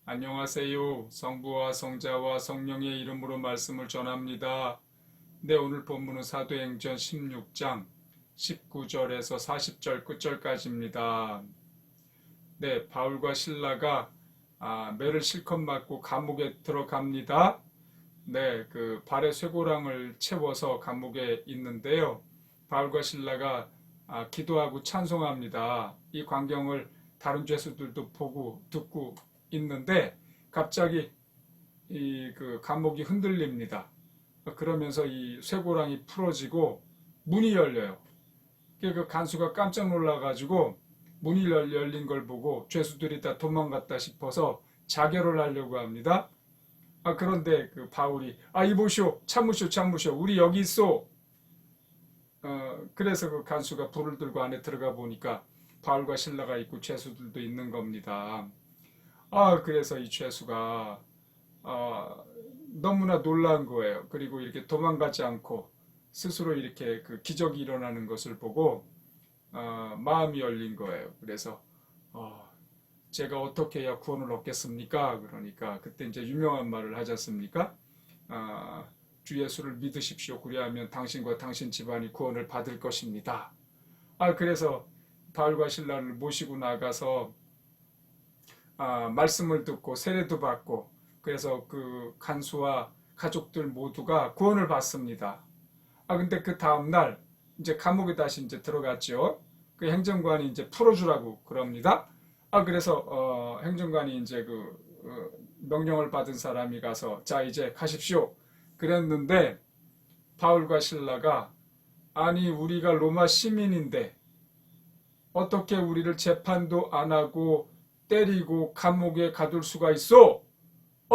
안녕하세요. 성부와 성자와 성령의 이름으로 말씀을 전합니다. 네, 오늘 본문은 사도행전 16장 19절에서 40절 끝절까지입니다. 네, 바울과 실라가 매를 실컷 맞고 감옥에 들어갑니다. 네, 그 발에 쇠고랑을 채워서 감옥에 있는데요. 바울과 실라가 기도하고 찬송합니다. 이 광경을 다른 죄수들도 보고 듣고 있는데 갑자기 이 그 감옥이 흔들립니다. 그러면서 이 쇠고랑이 풀어지고 문이 열려요. 그 간수가 깜짝 놀라가지고 문이 열린 걸 보고 죄수들이 다 도망갔다 싶어서 자결을 하려고 합니다. 그런데 그 바울이 이보시오, 참으시오, 우리 여기 있어. 그래서 그 간수가 불을 들고 안에 들어가 보니까 바울과 실라가 있고 죄수들도 있는 겁니다. 그래서 이 죄수가 너무나 놀란 거예요. 그리고 이렇게 도망가지 않고 스스로 이렇게 그 기적이 일어나는 것을 보고 마음이 열린 거예요. 그래서 제가 어떻게 해야 구원을 얻겠습니까? 그러니까 그때 이제 유명한 말을 하지 않습니까? 주 예수를 믿으십시오. 그리하면 당신과 당신 집안이 구원을 받을 것입니다. 그래서 바울과 신라를 모시고 나가서 말씀을 듣고 세례도 받고 그래서 그 간수와 가족들 모두가 구원을 받습니다. 근데 그 다음날 이제 감옥에 다시 이제 들어갔죠. 그 행정관이 이제 풀어주라고 그럽니다. 그래서 행정관이 이제 명령을 받은 사람이 가서 자 이제 가십시오. 그랬는데 바울과 실라가 아니 우리가 로마 시민인데 어떻게 우리를 재판도 안 하고 때리고 감옥에 가둘 수가 있어?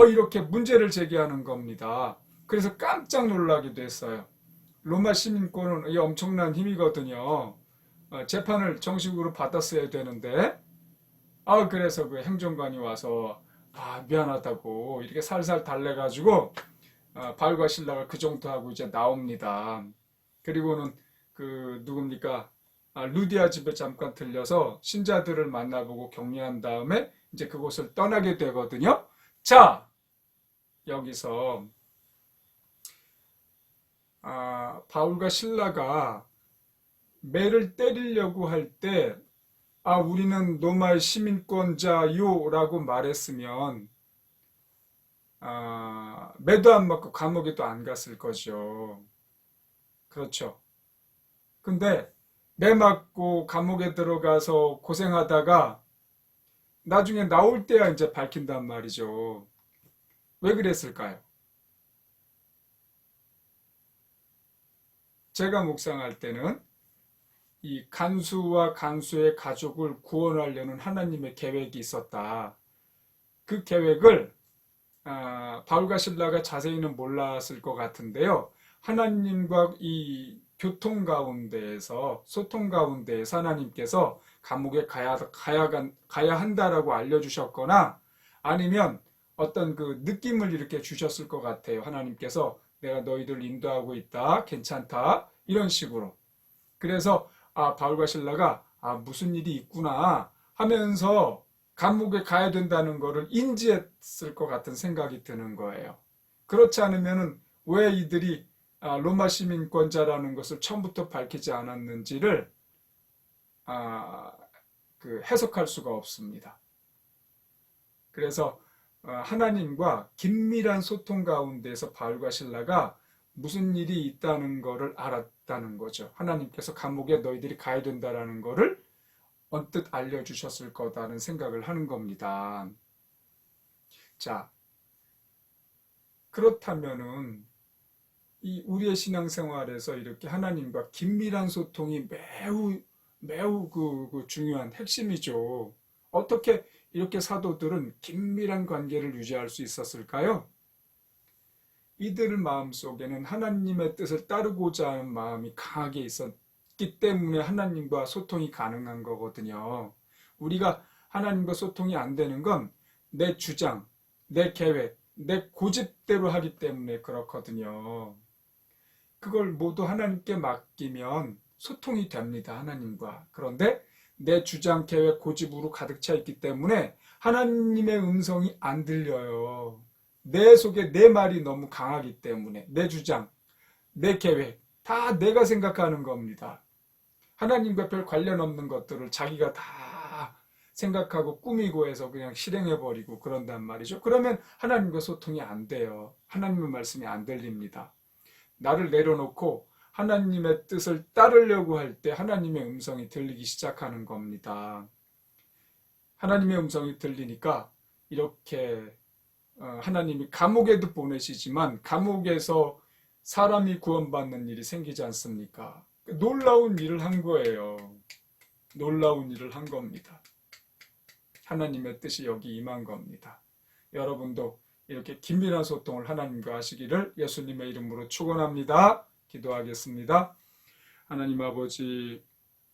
이렇게 문제를 제기하는 겁니다. 그래서 깜짝 놀라기도 했어요. 로마 시민권은 이 엄청난 힘이거든요. 재판을 정식으로 받았어야 되는데, 그래서 그 행정관이 와서 미안하다고 이렇게 살살 달래가지고 바울과 실라가 그 정도 하고 이제 나옵니다. 그리고는 그 누굽니까? 루디아 집에 잠깐 들려서 신자들을 만나보고 격려한 다음에 이제 그곳을 떠나게 되거든요. 자, 여기서 바울과 실라가 매를 때리려고 할 때 우리는 로마의 시민권자요 라고 말했으면 매도 안 맞고 감옥에도 안 갔을 거죠. 그렇죠. 근데 매 맞고 감옥에 들어가서 고생하다가 나중에 나올 때야 이제 밝힌단 말이죠. 왜 그랬을까요? 제가 묵상할 때는 이 간수와 간수의 가족을 구원하려는 하나님의 계획이 있었다. 그 계획을 바울과 실라가 자세히는 몰랐을 것 같은데요. 하나님과 이 교통 가운데에서 소통 가운데에서 하나님께서 감옥에 가야 한다라고 알려주셨거나 아니면 어떤 그 느낌을 이렇게 주셨을 것 같아요. 하나님께서 내가 너희들 인도하고 있다. 괜찮다. 이런 식으로. 그래서 바울과 실라가 무슨 일이 있구나 하면서 감옥에 가야 된다는 것을 인지했을 것 같은 생각이 드는 거예요. 그렇지 않으면 왜 이들이 로마 시민권자라는 것을 처음부터 밝히지 않았는지를 해석할 수가 없습니다. 그래서 하나님과 긴밀한 소통 가운데서 바울과 실라가 무슨 일이 있다는 것을 알았다는 거죠. 하나님께서 감옥에 너희들이 가야 된다는 것을 언뜻 알려주셨을 거다는 생각을 하는 겁니다. 자, 그렇다면은 이 우리의 신앙생활에서 이렇게 하나님과 긴밀한 소통이 매우 중요한 핵심이죠. 어떻게 이렇게 사도들은 긴밀한 관계를 유지할 수 있었을까요? 이들 마음속에는 하나님의 뜻을 따르고자 하는 마음이 강하게 있었기 때문에 하나님과 소통이 가능한 거거든요. 우리가 하나님과 소통이 안 되는 건 내 주장, 내 계획, 내 고집대로 하기 때문에 그렇거든요. 그걸 모두 하나님께 맡기면 소통이 됩니다. 하나님과. 그런데 내 주장, 계획, 고집으로 가득 차 있기 때문에 하나님의 음성이 안 들려요. 내 속에 내 말이 너무 강하기 때문에 내 주장, 내 계획 다 내가 생각하는 겁니다. 하나님과 별 관련 없는 것들을 자기가 다 생각하고 꾸미고 해서 그냥 실행해버리고 그런단 말이죠. 그러면 하나님과 소통이 안 돼요. 하나님의 말씀이 안 들립니다. 나를 내려놓고 하나님의 뜻을 따르려고 할 때 하나님의 음성이 들리기 시작하는 겁니다. 하나님의 음성이 들리니까 이렇게 하나님이 감옥에도 보내시지만 감옥에서 사람이 구원받는 일이 생기지 않습니까? 놀라운 일을 한 거예요. 놀라운 일을 한 겁니다. 하나님의 뜻이 여기 임한 겁니다. 여러분도 이렇게 긴밀한 소통을 하나님과 하시기를 예수님의 이름으로 축원합니다. 기도하겠습니다. 하나님 아버지,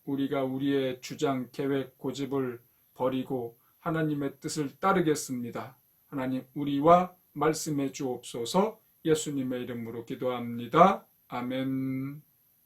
우리가 우리의 주장, 계획, 고집을 버리고 하나님의 뜻을 따르겠습니다. 하나님, 우리와 말씀해 주옵소서. 예수님의 이름으로 기도합니다. 아멘.